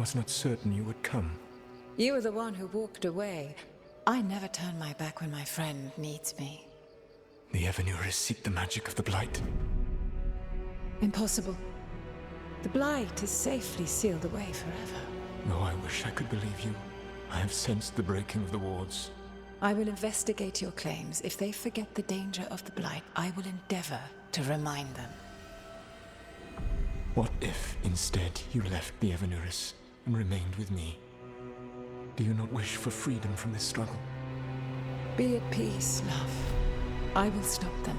was not certain you would come. You were the one who walked away. I never turn my back when my friend needs me. The Evenurists seek the magic of the Blight. Impossible. The Blight is safely sealed away forever. Though I wish I could believe you, I have sensed the breaking of the wards. I will investigate your claims. If they forget the danger of the Blight, I will endeavor to remind them. What if, instead, you left the Evenurists and remained with me? Do you not wish for freedom from this struggle? Be at peace, love. I will stop them.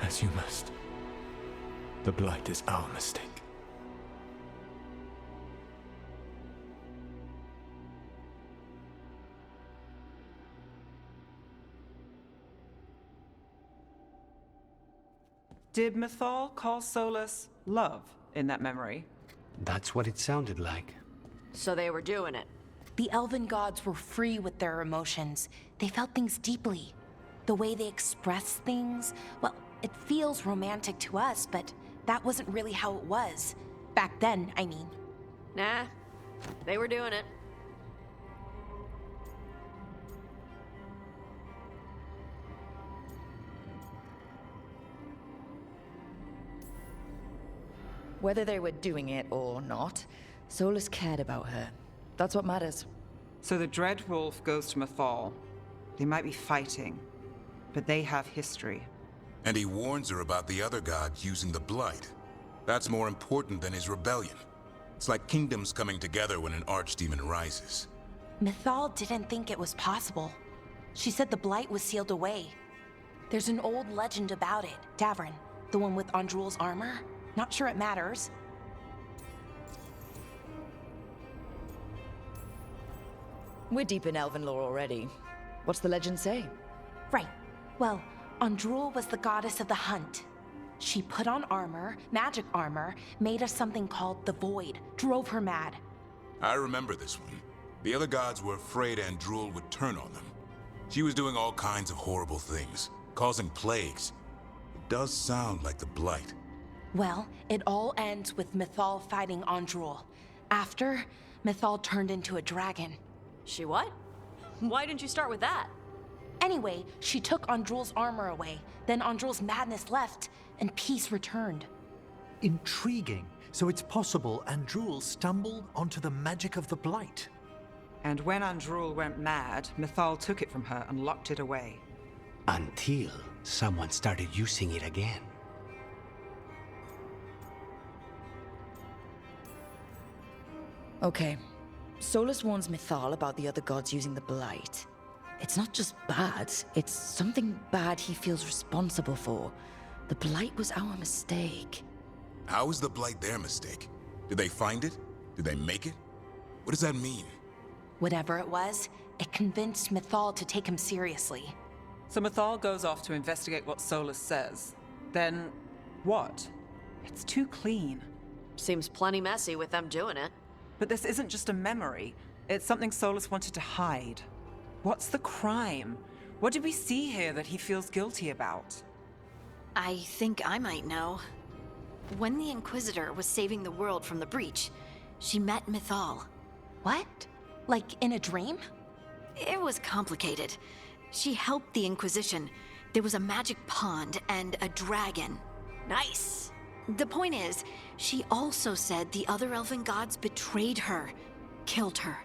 As you must. The Blight is our mistake. Did Mythal call Solus love in that memory? That's what it sounded like. So they were doing it. The elven gods were free with their emotions. They felt things deeply. The way they expressed things, well, it feels romantic to us, but that wasn't really how it was. Back then, I mean. Nah, they were doing it. Whether they were doing it or not, Solus cared about her. That's what matters. So the Dread Wolf goes to Mythal. They might be fighting, but they have history. And he warns her about the other gods using the Blight. That's more important than his rebellion. It's like kingdoms coming together when an archdemon rises. Mythal didn't think it was possible. She said the Blight was sealed away. There's an old legend about it, Davrin, the one with Andrul's armor. Not sure it matters. We're deep in elven lore already. What's the legend say? Right. Well, Andrul was the goddess of the hunt. She put on armor, magic armor, made us something called the Void, drove her mad. I remember this one. The other gods were afraid Andrul would turn on them. She was doing all kinds of horrible things, causing plagues. It does sound like the Blight. Well, it all ends with Mythal fighting Andrul. After, Mythal turned into a dragon. She what? Why didn't you start with that? Anyway, she took Andrul's armor away, then Andrul's madness left, and peace returned. Intriguing. So it's possible Andrul stumbled onto the magic of the Blight. And when Andrul went mad, Mythal took it from her and locked it away. Until someone started using it again. Okay. Solus warns Mythal about the other gods using the Blight. It's not just bad, it's something bad he feels responsible for. The Blight was our mistake. How is the Blight their mistake? Did they find it? Did they make it? What does that mean? Whatever it was, it convinced Mythal to take him seriously. So Mythal goes off to investigate what Solus says. Then, what? It's too clean. Seems plenty messy with them doing it. But this isn't just a memory. It's something Solus wanted to hide. What's the crime? What did we see here that he feels guilty about? I think I might know. When the Inquisitor was saving the world from the breach, she met Mythal. What? Like in a dream? It was complicated. She helped the Inquisition. There was a magic pond and a dragon. Nice! The point is, she also said the other elven gods betrayed her, killed her.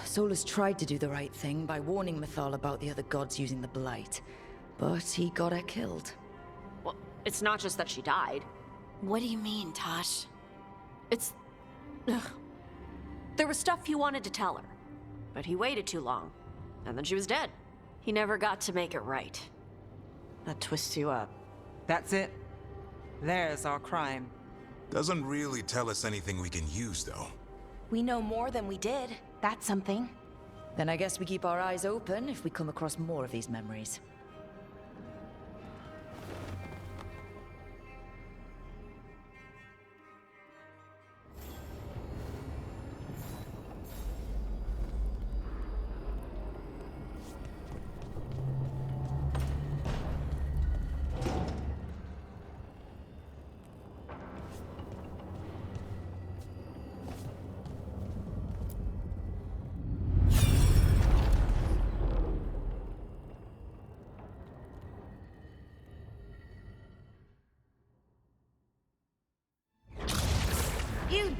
Solus tried to do the right thing by warning Mythal about the other gods using the Blight, but he got her killed. Well, it's not just that she died. What do you mean, Tosh? It's... Ugh. There was stuff he wanted to tell her, but he waited too long, and then she was dead. He never got to make it right. That twists you up. That's it. There's our crime. Doesn't really tell us anything we can use, though. We know more than we did. That's something. Then I guess we keep our eyes open if we come across more of these memories.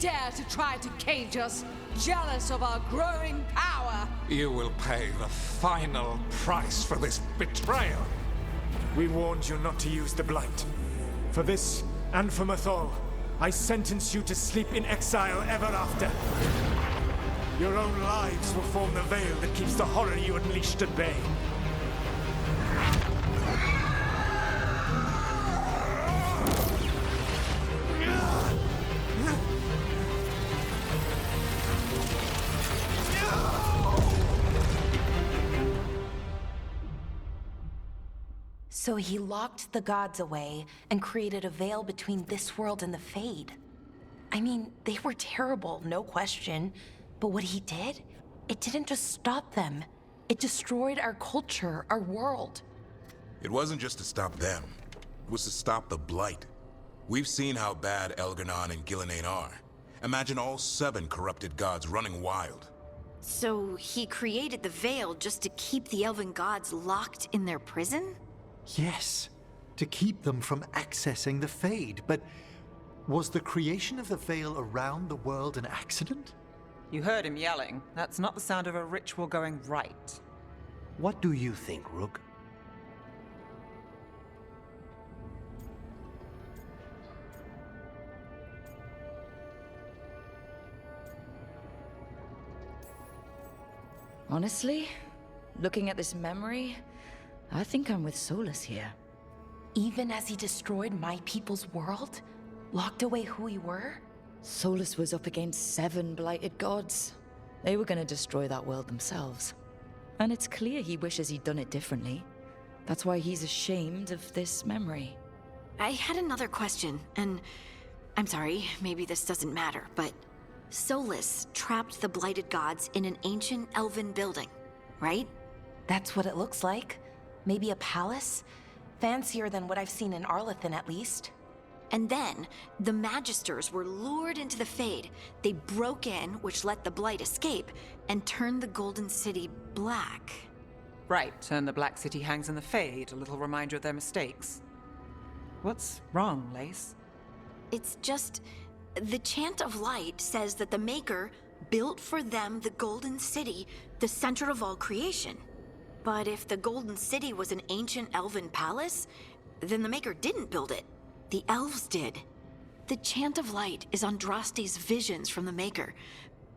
dare to try to cage us, jealous of our growing power. You will pay the final price for this betrayal. We warned you not to use the Blight. For this, and for Mathol, I sentence you to sleep in exile ever after. Your own lives will form the veil that keeps the horror you unleashed at bay. So he locked the gods away and created a veil between this world and the Fade. I mean, they were terrible, no question. But what he did, it didn't just stop them. It destroyed our culture, our world. It wasn't just to stop them. It was to stop the Blight. We've seen how bad Elgar'nan and Gillenane are. Imagine all 7 corrupted gods running wild. So he created the veil just to keep the elven gods locked in their prison? Yes, to keep them from accessing the Fade. But was the creation of the veil around the world an accident? You heard him yelling. That's not the sound of a ritual going right. What do you think, Rook? Honestly, looking at this memory, I think I'm with Solus here. Even as he destroyed my people's world? Locked away who we were? Solus was up against 7 blighted gods. They were gonna destroy that world themselves. And it's clear he wishes he'd done it differently. That's why he's ashamed of this memory. I had another question, and I'm sorry, maybe this doesn't matter, but Solus trapped the blighted gods in an ancient elven building, right? That's what it looks like. Maybe a palace? Fancier than what I've seen in Arlathan, at least. And then, the Magisters were lured into the Fade. They broke in, which let the Blight escape, and turned the Golden City black. Right, and the Black City hangs in the Fade, a little reminder of their mistakes. What's wrong, Lace? It's just... the Chant of Light says that the Maker built for them the Golden City, the center of all creation. But if the Golden City was an ancient elven palace, then the Maker didn't build it. The elves did. The Chant of Light is Andraste's visions from the Maker,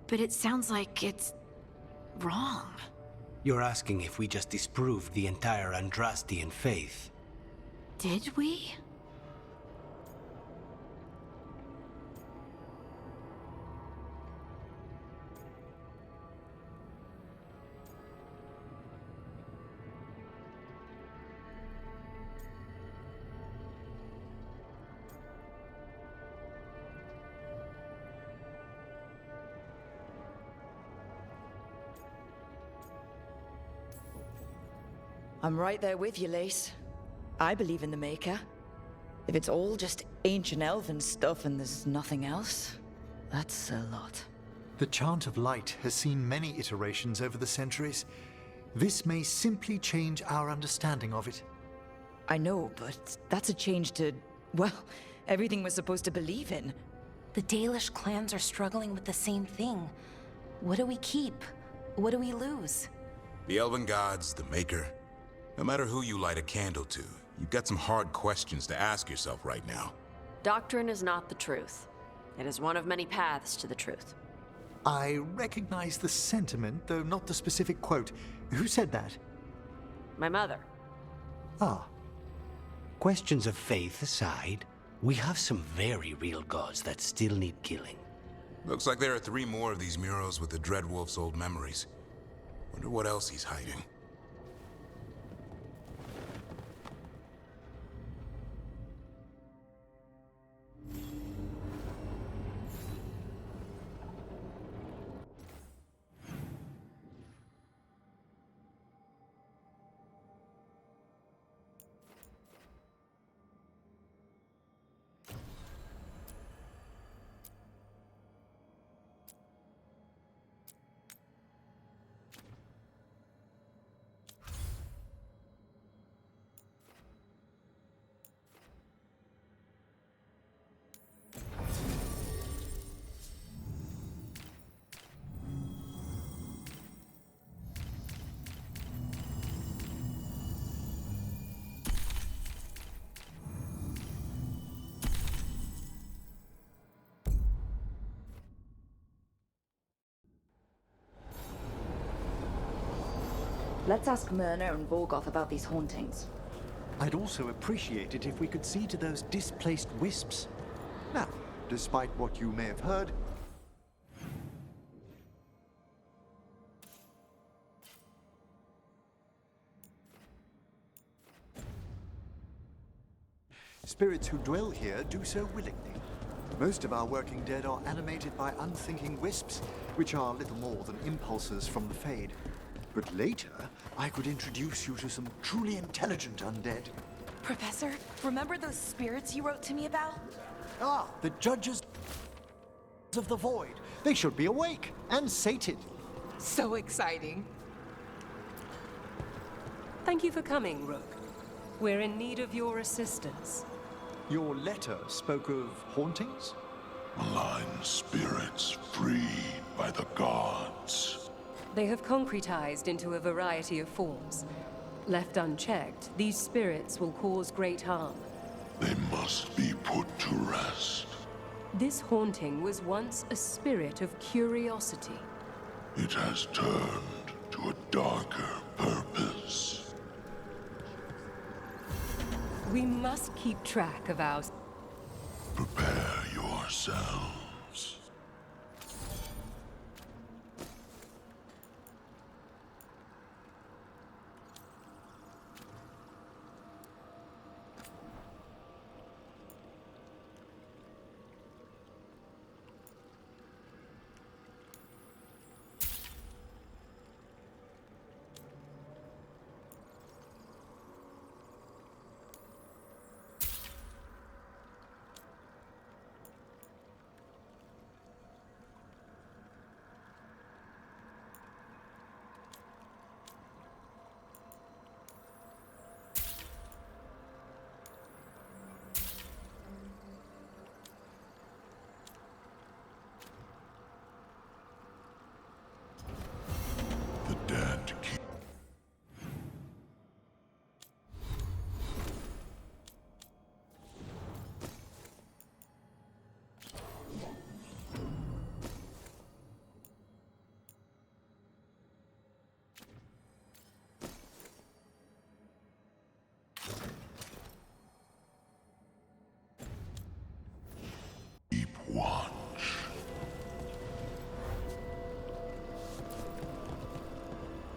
but it sounds like it's wrong. You're asking if we just disproved the entire Andrastian faith. Did we? I'm right there with you, Lace. I believe in the Maker. If it's all just ancient elven stuff and there's nothing else, that's a lot. The Chant of Light has seen many iterations over the centuries. This may simply change our understanding of it. I know, but that's a change to, well, everything we're supposed to believe in. The Dalish clans are struggling with the same thing. What do we keep? What do we lose? The Elven Gods, the Maker. No matter who you light a candle to, you've got some hard questions to ask yourself right now. Doctrine is not the truth. It is one of many paths to the truth. I recognize the sentiment, though not the specific quote. Who said that? My mother. Ah. Questions of faith aside, we have some very real gods that still need killing. Looks like there are 3 more of these murals with the Dreadwolf's old memories. Wonder what else he's hiding. Let's ask Myrna and Volgoth about these hauntings. I'd also appreciate it if we could see to those displaced wisps. Now, despite what you may have heard, spirits who dwell here do so willingly. Most of our working dead are animated by unthinking wisps, which are little more than impulses from the Fade. But later, I could introduce you to some truly intelligent undead. Professor, remember those spirits you wrote to me about? Ah, the judges of the void. They should be awake and sated. So exciting. Thank you for coming, Rook. We're in need of your assistance. Your letter spoke of hauntings? Malign spirits freed by the gods. They have concretized into a variety of forms. Left unchecked, these spirits will cause great harm. They must be put to rest. This haunting was once a spirit of curiosity. It has turned to a darker purpose. We must keep track of our... Prepare yourselves.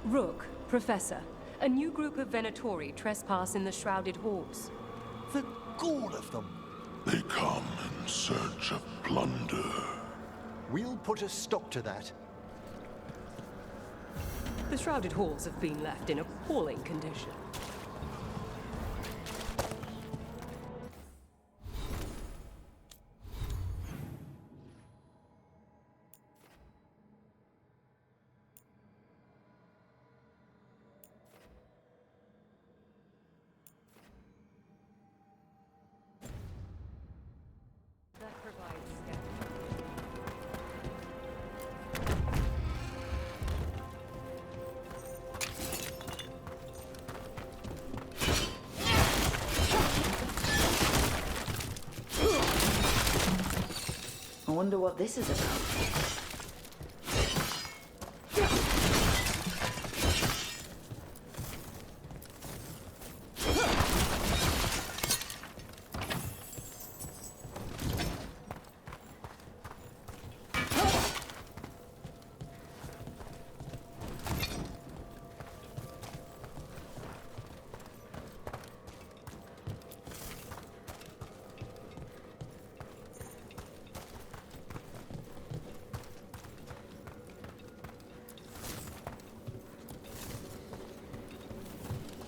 Rook, Professor, a new group of Venatori trespass in the Shrouded Halls. The gall of them! They come in search of plunder. We'll put a stop to that. The Shrouded Halls have been left in appalling condition. I wonder what this is about.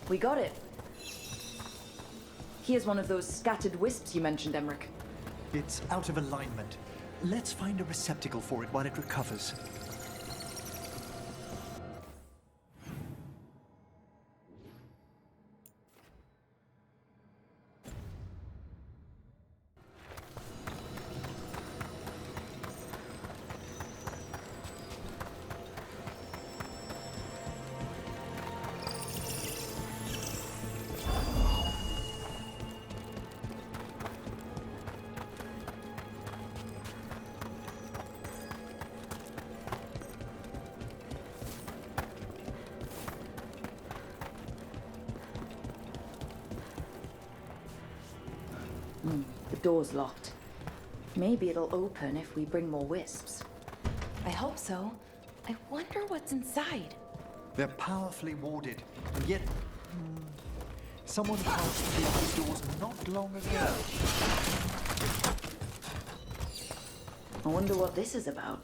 We got it. Here's one of those scattered wisps you mentioned, Emmerich. It's out of alignment. Let's find a receptacle for it while it recovers. door's locked. Maybe it'll open if we bring more wisps. I hope so. I wonder what's inside. They're powerfully warded, and yet... someone passed through these doors not long ago. I wonder what this is about.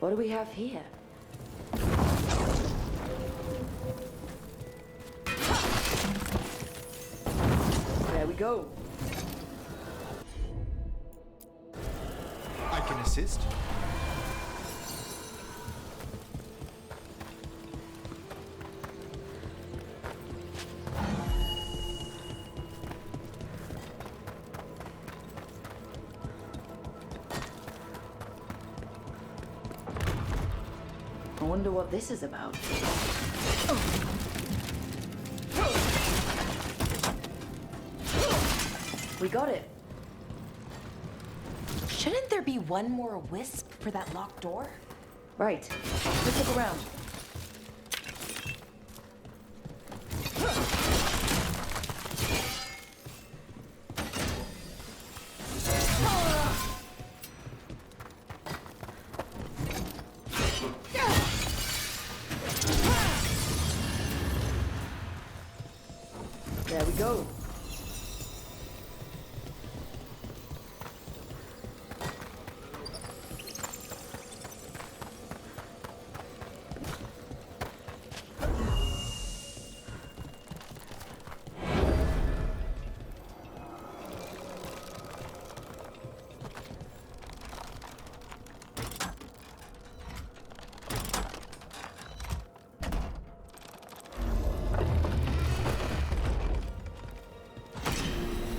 What do we have here? There we go. I can assist. I wonder what this is about. We got it. Shouldn't there be one more wisp for that locked door? Right. Let's look around. There we go.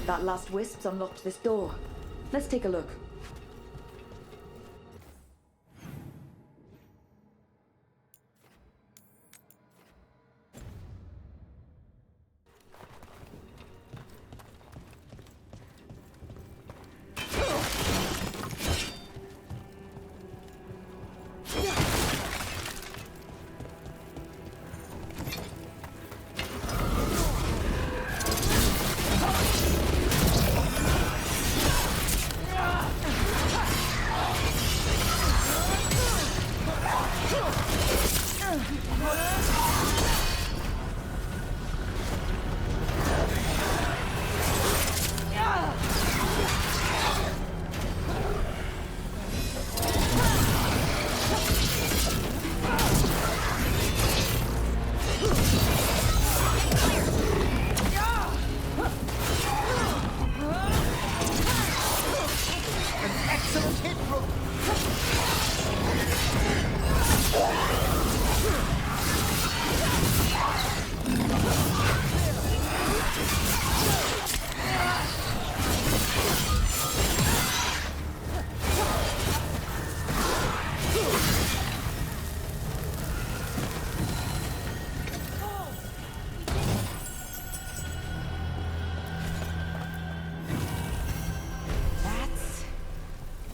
That last wisp's unlocked this door. Let's take a look.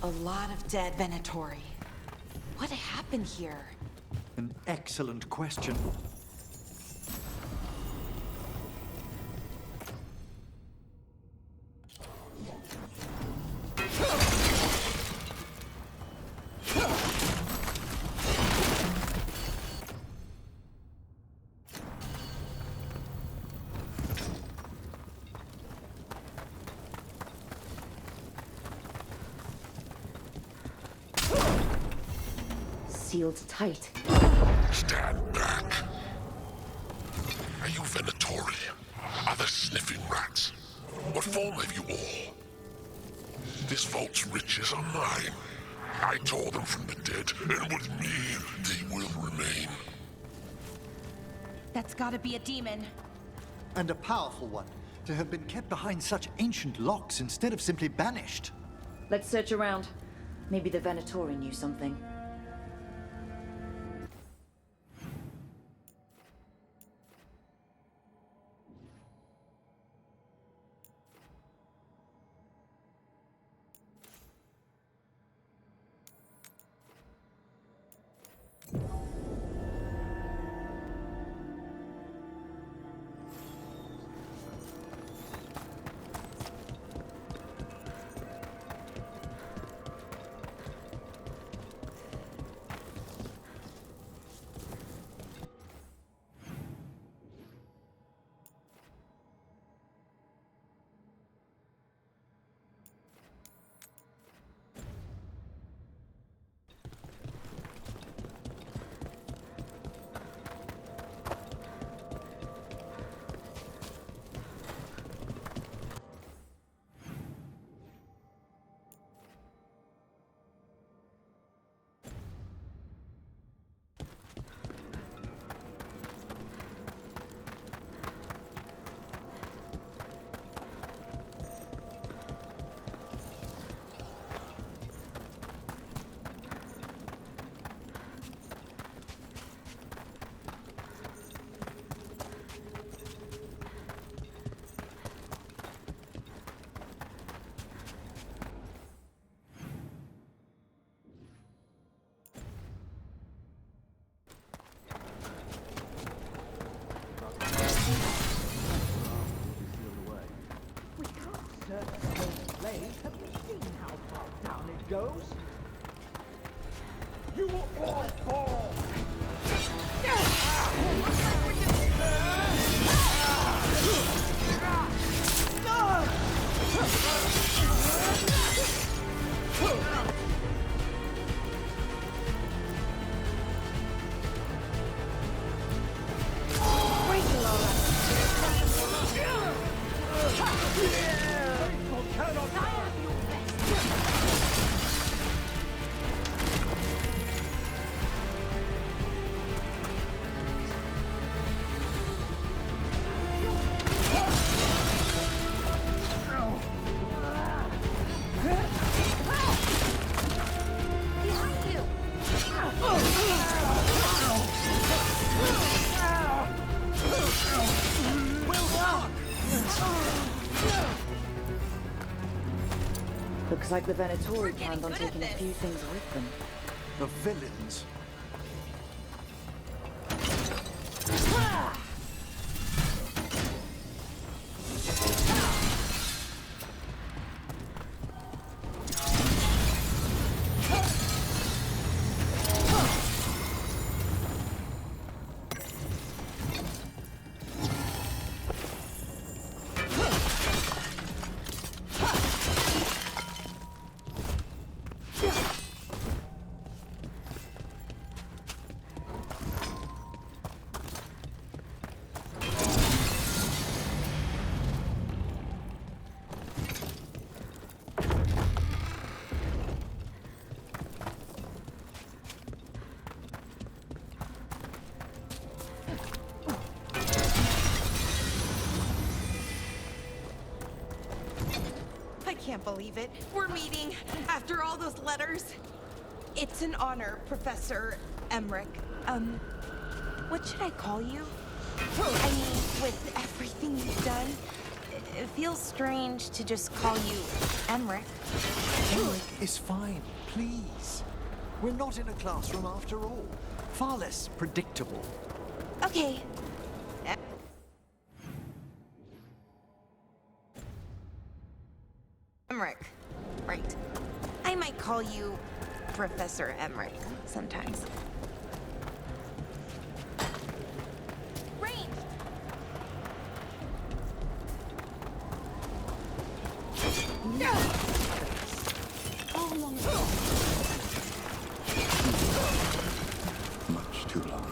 lot of dead Venatori. What happened here? An excellent question. Sealed tight. Stand back. Are you Venatori? Are there sniffing rats? What form have you all? This vault's riches are mine. I tore them from the dead, and with me, they will remain. That's gotta be a demon. And a powerful one, to have been kept behind such ancient locks instead of simply banished. Let's search around. Maybe the Venatori knew something. Have you seen how far down it goes? You will all fall! Looks like the Venatori planned on taking a few things with them. The villains. I can't believe it. We're meeting after all those letters. It's an honor, Professor Emmerich. What should I call you? I mean, with everything you've done, it feels strange to just call you Emmerich. Emmerich is fine, please. We're not in a classroom after all. Far less predictable. Okay. Emmerich. Right. I might call you Professor Emmerich sometimes. How long ago? Much too long.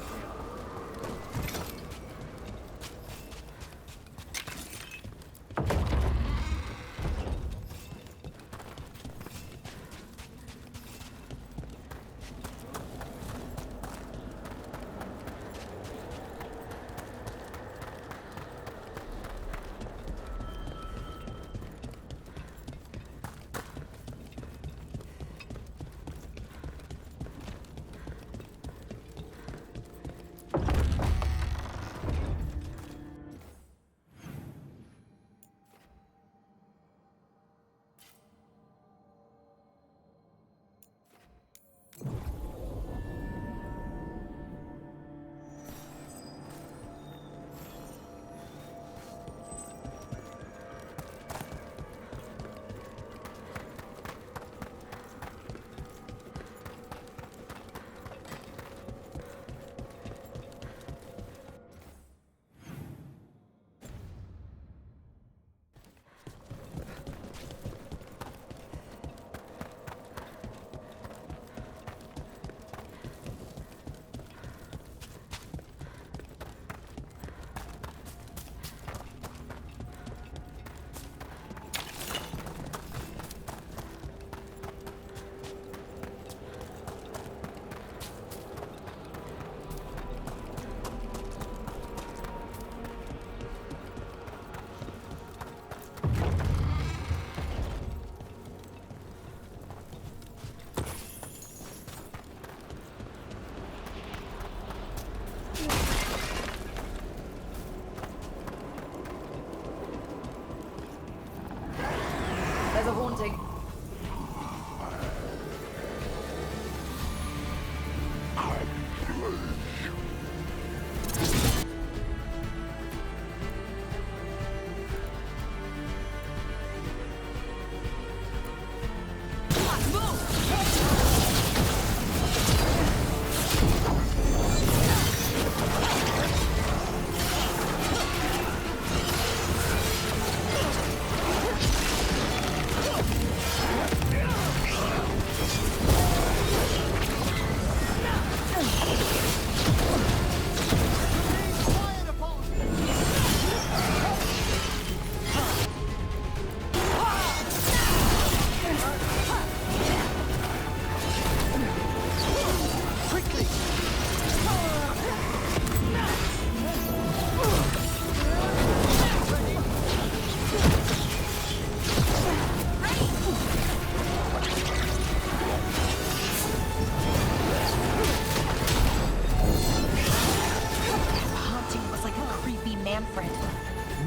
There's a haunting.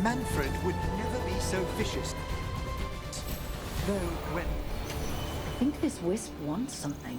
Manfred would never be so vicious. Though when... I think this wisp wants something.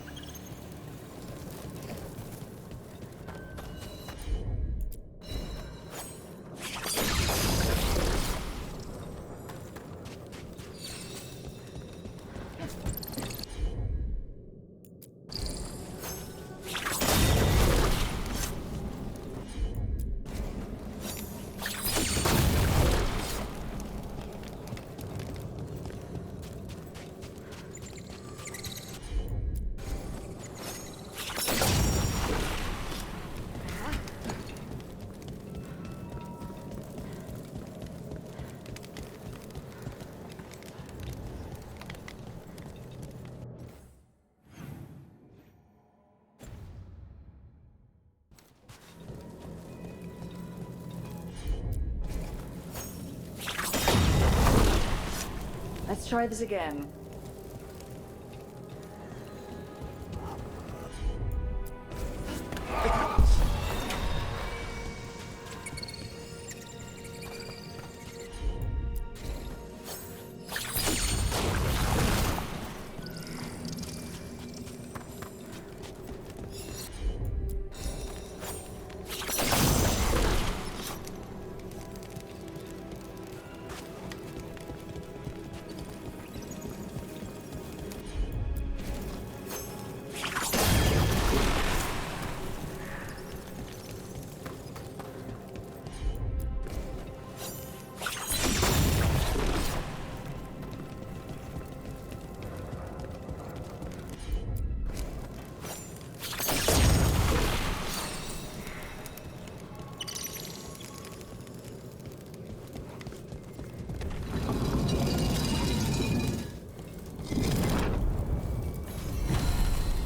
Let's try this again.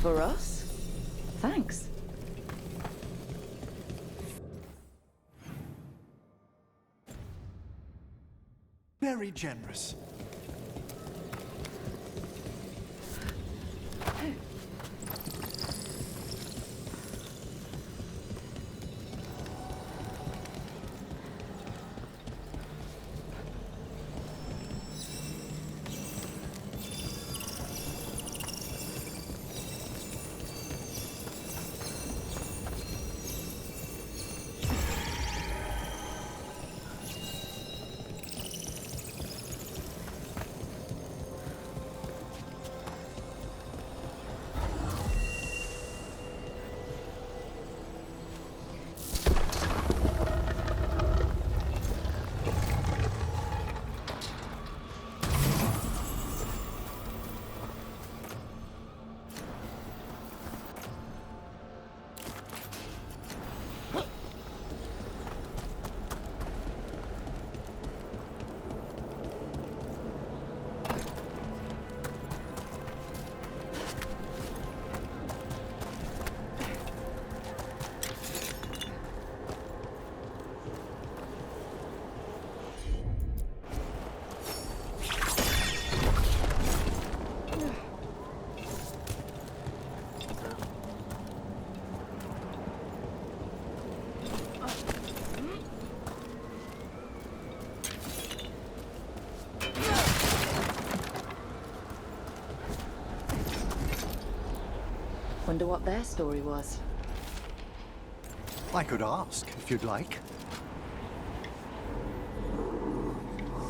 For us? Thanks. Very generous. Wonder what their story was. I could ask, if you'd like.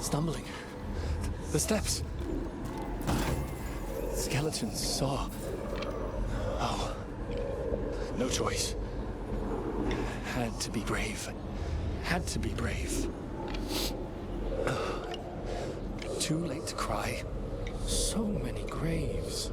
Stumbling. The steps. Skeletons saw. Oh. No choice. Had to be brave. Had to be brave. Too late to cry. So many graves.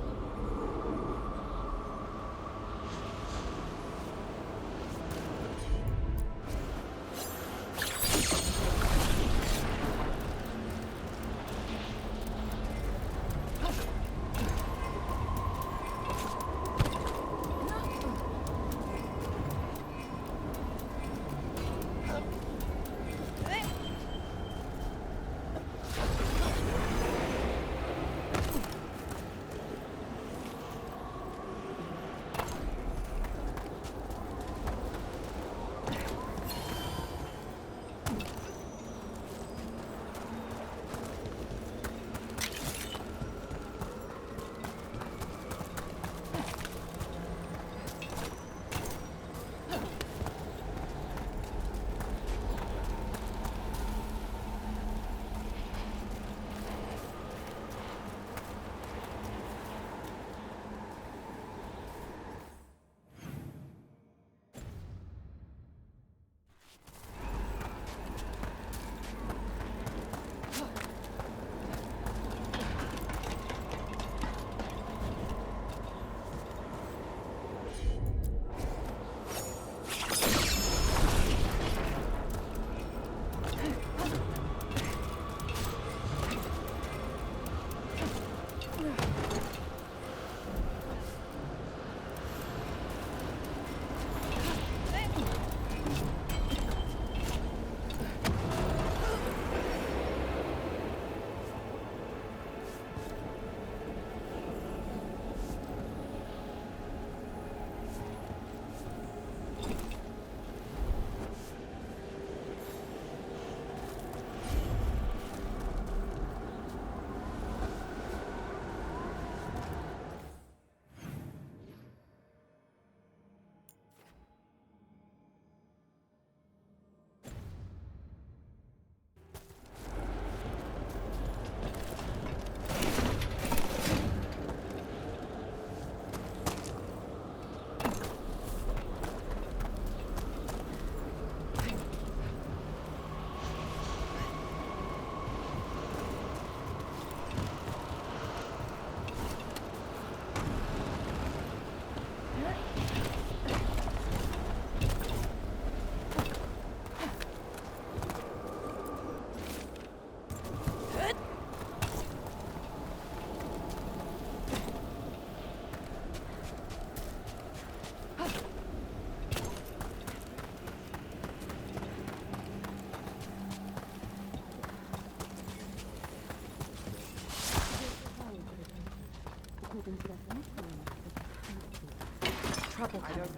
Trouble coming.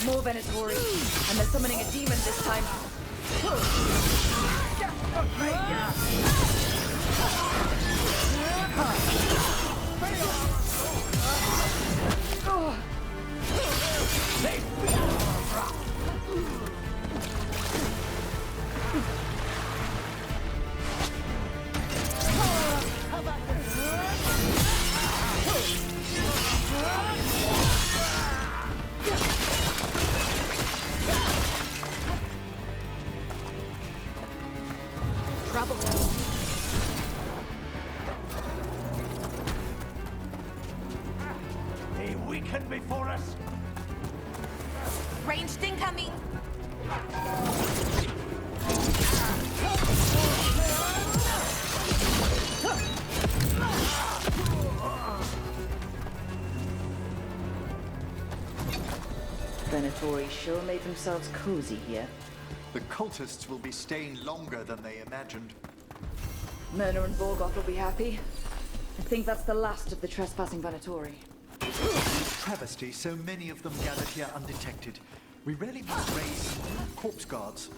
More Venatori, and they're summoning a demon this time. They weaken before us. Ranged incoming! Venatori sure made themselves cozy here. The cultists will be staying longer than they imagined. Myrna and Vorgoth will be happy. I think that's the last of the trespassing Venatori. Travesty, so many of them gathered here undetected. We really must raise corpse guards.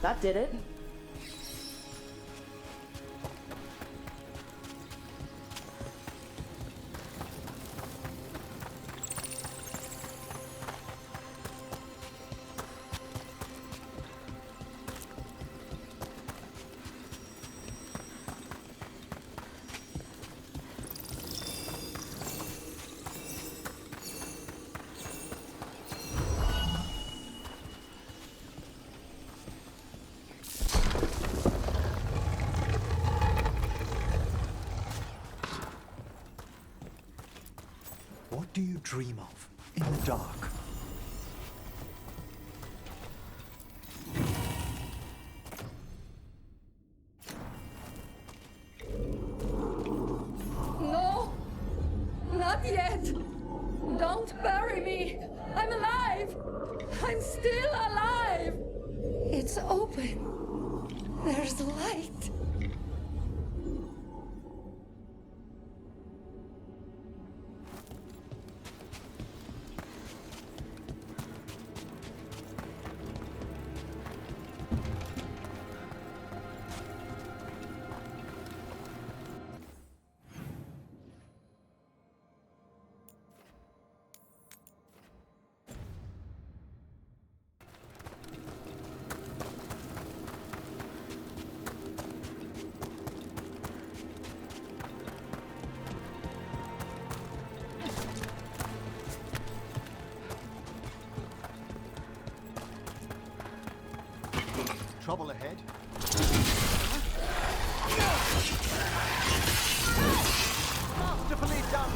That did it. What do you dream of in the dark? No! Not yet! Don't bury me! I'm alive! I'm still alive! It's open. There's light.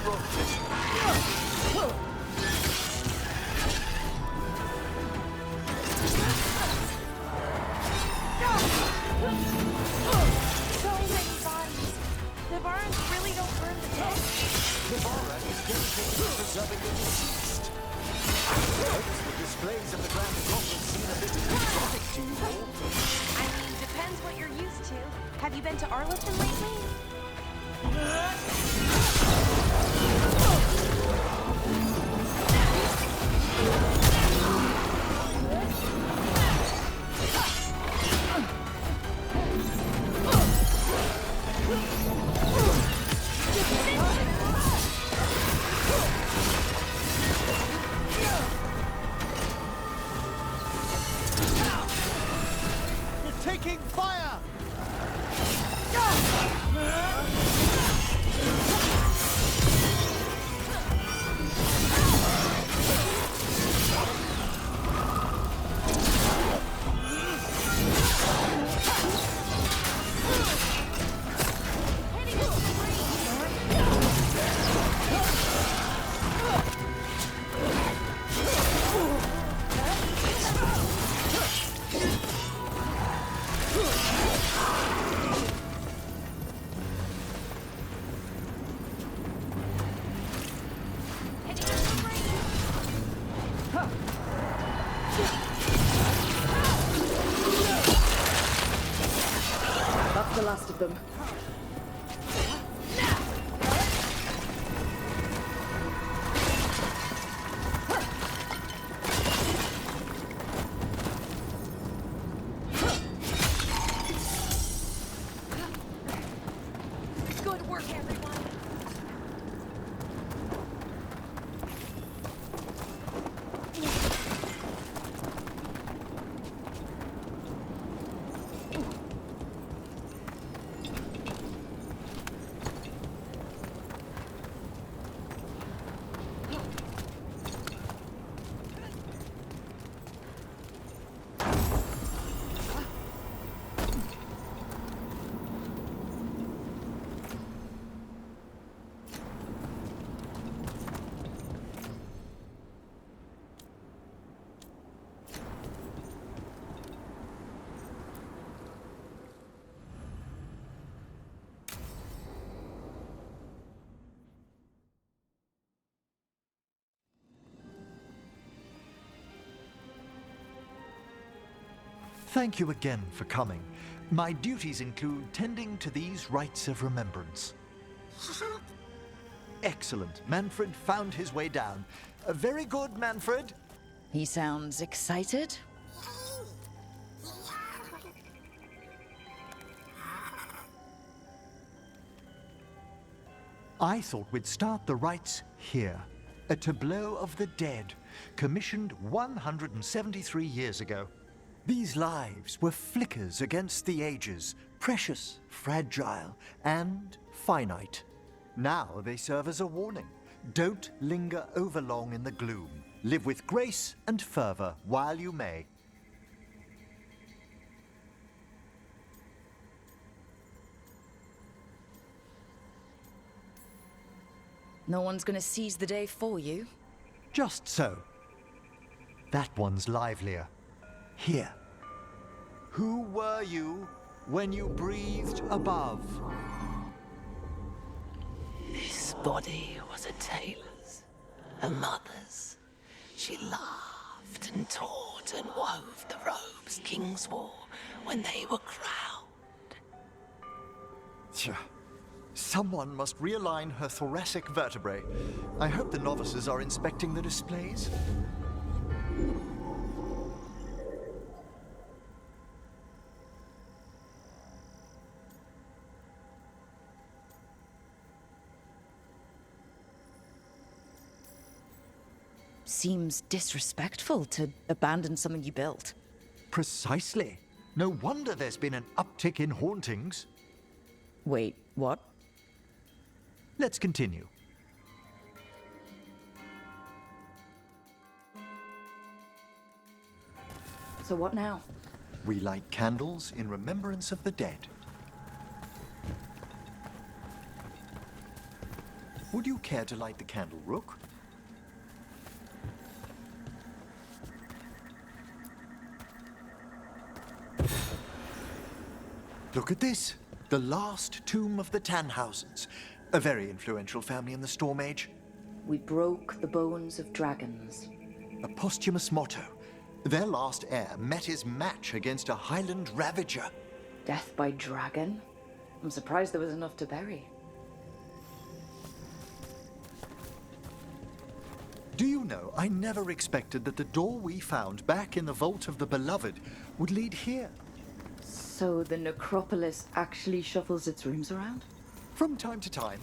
So many bodies. The burns really don't burn the dead. The Vara is dedicated to preserving the deceased. Perhaps the displays of the Grand Conference seem a bit exotic to you all. I mean, depends what you're used to. Have you been to Arlington lately? You're taking fire! That's the last of them. Good work, everyone. Thank you again for coming. My duties include tending to these rites of remembrance. Excellent. Manfred found his way down. Very good, Manfred. He sounds excited. I thought we'd start the rites here. A tableau of the dead, commissioned 173 years ago. These lives were flickers against the ages, precious, fragile, and finite. Now they serve as a warning. Don't linger overlong in the gloom. Live with grace and fervor while you may. No one's gonna seize the day for you. Just so. That one's livelier. Here. Who were you when you breathed above? This body was a tailor's, a mother's. She laughed and taught and wove the robes kings wore when they were crowned. Tja. Someone must realign her thoracic vertebrae. I hope the novices are inspecting the displays. Seems disrespectful to abandon something you built. Precisely. No wonder there's been an uptick in hauntings. Wait, what? Let's continue. So what now? We light candles in remembrance of the dead. Would you care to light the candle, Rook? Look at this. The last tomb of the Tannhausens. A very influential family in the Storm Age. We broke the bones of dragons. A posthumous motto. Their last heir met his match against a Highland Ravager. Death by dragon? I'm surprised there was enough to bury. Do you know, I never expected that the door we found back in the Vault of the Beloved would lead here. So the necropolis actually shuffles its rooms around? From time to time.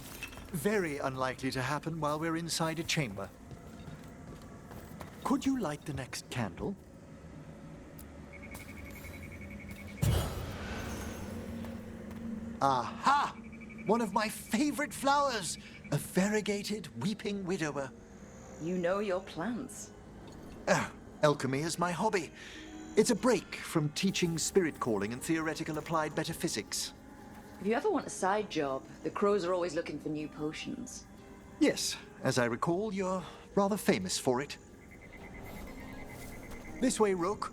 Very unlikely to happen while we're inside a chamber. Could you light the next candle? Aha! One of my favorite flowers! A variegated weeping widower. You know your plants. Alchemy is my hobby. It's a break from teaching spirit calling and theoretical applied metaphysics. If you ever want a side job, the crows are always looking for new potions. Yes, as I recall, you're rather famous for it. This way, Rook.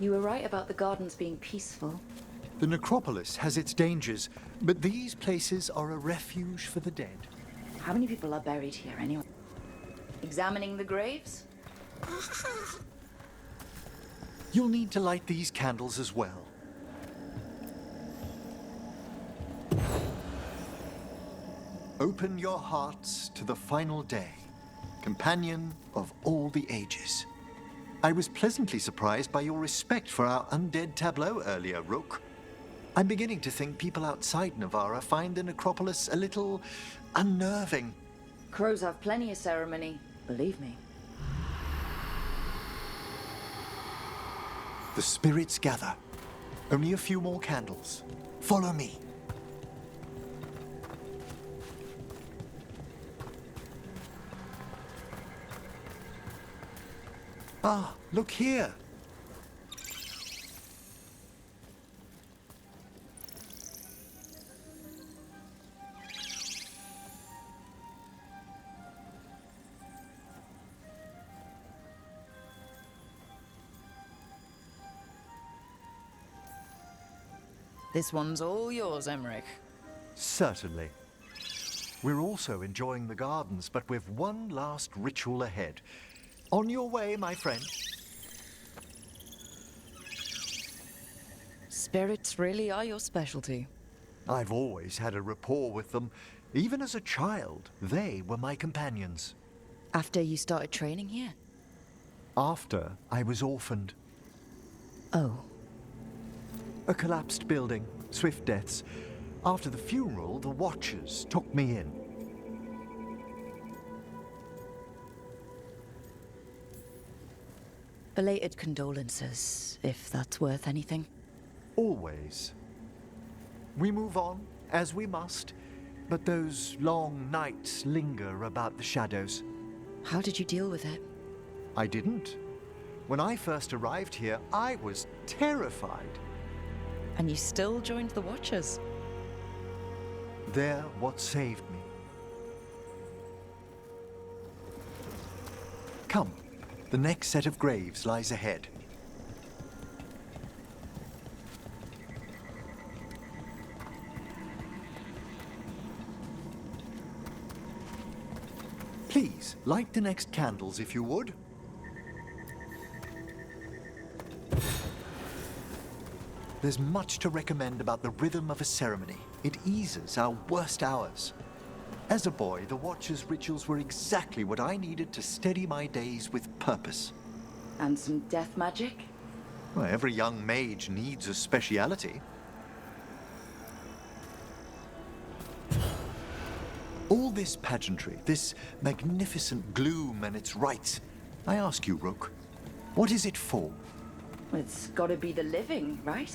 You were right about the gardens being peaceful. The necropolis has its dangers, but these places are a refuge for the dead. How many people are buried here anyway? Examining the graves? You'll need to light these candles as well. Open your hearts to the final day, companion of all the ages. I was pleasantly surprised by your respect for our undead tableau earlier, Rook. I'm beginning to think people outside Navarra find the necropolis a little unnerving. Crows have plenty of ceremony, believe me. The spirits gather. Only a few more candles. Follow me. Ah, look here. This one's all yours, Emmerich. Certainly. We're also enjoying the gardens, but with one last ritual ahead. On your way, my friend. Spirits really are your specialty. I've always had a rapport with them. Even as a child, they were my companions. After you started training here? After I was orphaned. Oh. A collapsed building, swift deaths. After the funeral, the Watchers took me in. Belated condolences, if that's worth anything. Always. We move on, as we must, but those long nights linger about the shadows. How did you deal with it? I didn't. When I first arrived here, I was terrified. And you still joined the Watchers? They're what saved me. Come, the next set of graves lies ahead. Please, light the next candles if you would. There's much to recommend about the rhythm of a ceremony. It eases our worst hours. As a boy, the Watcher's rituals were exactly what I needed to steady my days with purpose. And some death magic? Well, every young mage needs a speciality. All this pageantry, this magnificent gloom and its rites, I ask you, Rook, what is it for? It's gotta be the living, right?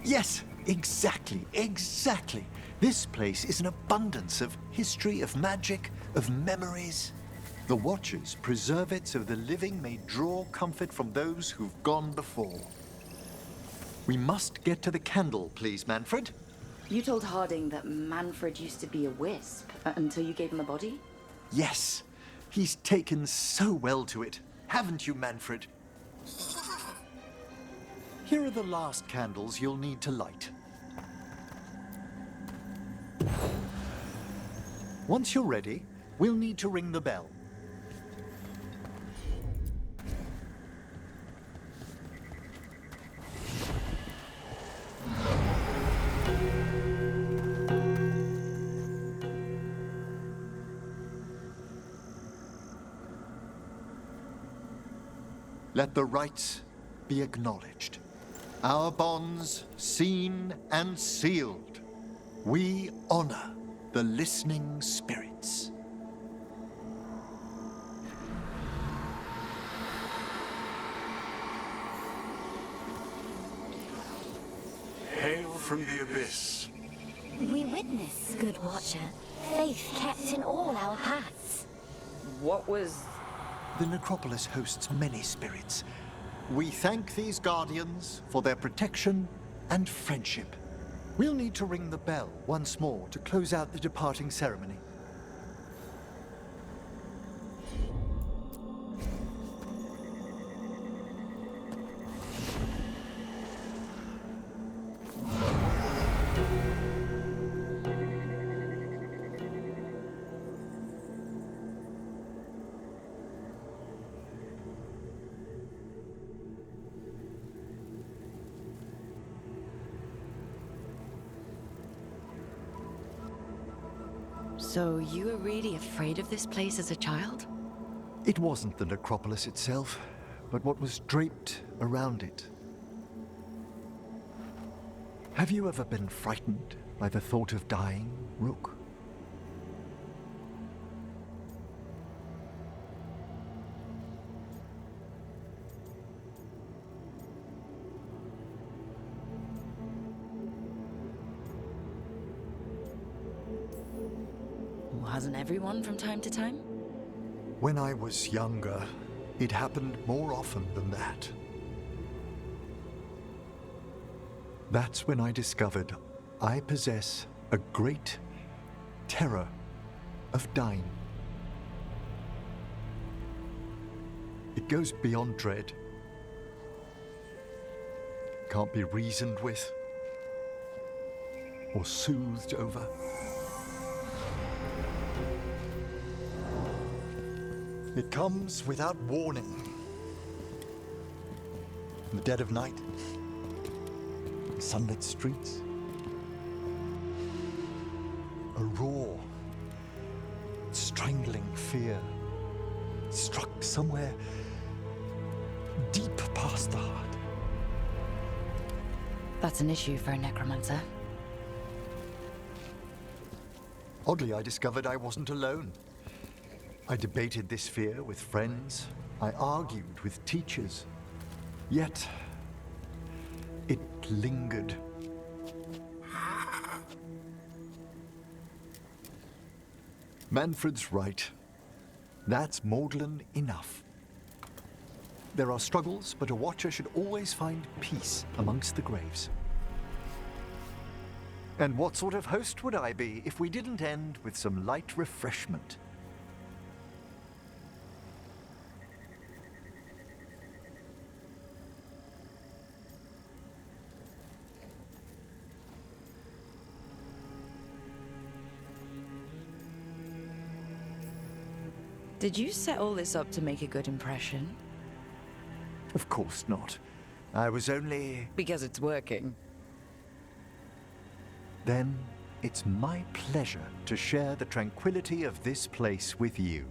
Yes, exactly. This place is an abundance of history, of magic, of memories. The Watchers preserve it so the living may draw comfort from those who've gone before. We must get to the candle, please, Manfred. You told Harding that Manfred used to be a wisp until you gave him the body? Yes. He's taken so well to it. Haven't you, Manfred? Here are the last candles you'll need to light. Once you're ready, we'll need to ring the bell. Let the rites be acknowledged. Our bonds seen and sealed. We honor the listening spirits. Hail from the abyss. We witness, good watcher, faith kept in all our paths. What was... The necropolis hosts many spirits. We thank these guardians for their protection and friendship. We'll need to ring the bell once more to close out the departing ceremony. So you were really afraid of this place as a child? It wasn't the necropolis itself, but what was draped around it. Have you ever been frightened by the thought of dying, Rook? Hasn't everyone from time to time? When I was younger, it happened more often than that. That's when I discovered I possess a great terror of dying. It goes beyond dread. Can't be reasoned with or soothed over. It comes without warning. In the dead of night, sunlit streets, a raw, strangling fear struck somewhere deep past the heart. That's an issue for a necromancer. Oddly, I discovered I wasn't alone. I debated this fear with friends. I argued with teachers. Yet, it lingered. Manfred's right. That's maudlin enough. There are struggles, but a watcher should always find peace amongst the graves. And what sort of host would I be if we didn't end with some light refreshment? Did you set all this up to make a good impression? Of course not. I was only... Because it's working. Then it's my pleasure to share the tranquility of this place with you.